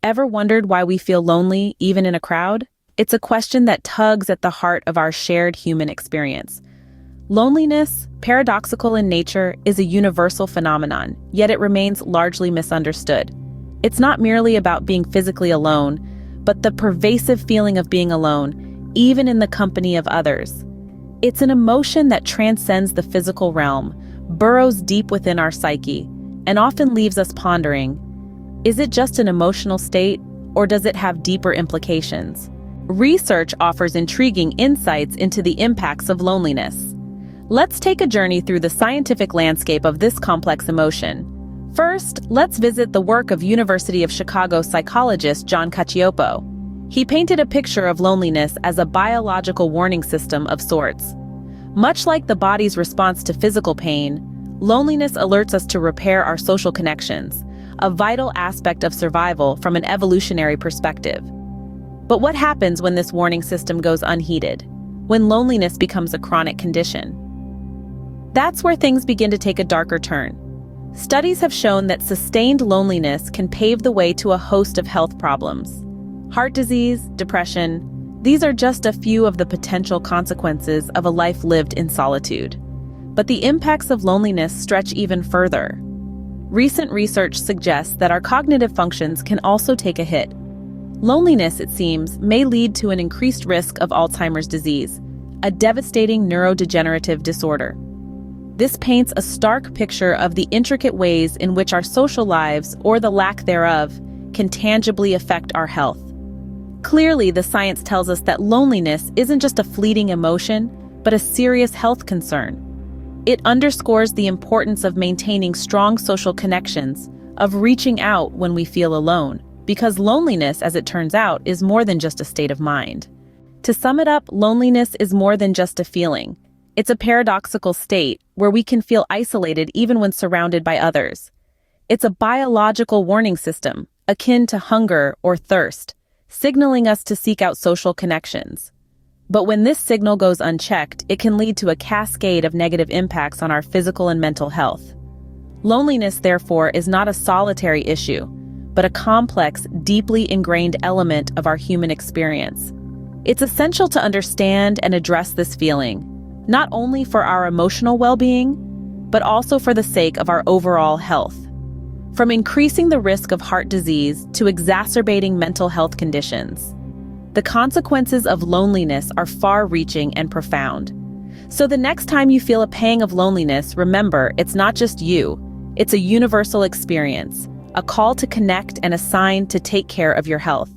Ever wondered why we feel lonely, even in a crowd? It's a question that tugs at the heart of our shared human experience. Loneliness, paradoxical in nature, is a universal phenomenon, yet it remains largely misunderstood. It's not merely about being physically alone, but the pervasive feeling of being alone, even in the company of others. It's an emotion that transcends the physical realm, burrows deep within our psyche, and often leaves us pondering, is it just an emotional state, or does it have deeper implications? Research offers intriguing insights into the impacts of loneliness. Let's take a journey through the scientific landscape of this complex emotion. First, let's visit the work of University of Chicago psychologist John Cacioppo. He painted a picture of loneliness as a biological warning system of sorts. Much like the body's response to physical pain, loneliness alerts us to repair our social connections, a vital aspect of survival from an evolutionary perspective. But what happens when this warning system goes unheeded? When loneliness becomes a chronic condition? That's where things begin to take a darker turn. Studies have shown that sustained loneliness can pave the way to a host of health problems. Heart disease, depression, these are just a few of the potential consequences of a life lived in solitude. But the impacts of loneliness stretch even further. Recent research suggests that our cognitive functions can also take a hit. Loneliness, it seems, may lead to an increased risk of Alzheimer's disease, a devastating neurodegenerative disorder. This paints a stark picture of the intricate ways in which our social lives, or the lack thereof, can tangibly affect our health. Clearly, the science tells us that loneliness isn't just a fleeting emotion, but a serious health concern. It underscores the importance of maintaining strong social connections, of reaching out when we feel alone, because loneliness, as it turns out, is more than just a state of mind. To sum it up, loneliness is more than just a feeling. It's a paradoxical state where we can feel isolated even when surrounded by others. It's a biological warning system, akin to hunger or thirst, signaling us to seek out social connections. But when this signal goes unchecked, it can lead to a cascade of negative impacts on our physical and mental health. Loneliness, therefore, is not a solitary issue, but a complex, deeply ingrained element of our human experience. It's essential to understand and address this feeling, not only for our emotional well-being, but also for the sake of our overall health. From increasing the risk of heart disease to exacerbating mental health conditions, the consequences of loneliness are far-reaching and profound. So the next time you feel a pang of loneliness, remember, it's not just you, it's a universal experience, a call to connect and a sign to take care of your health.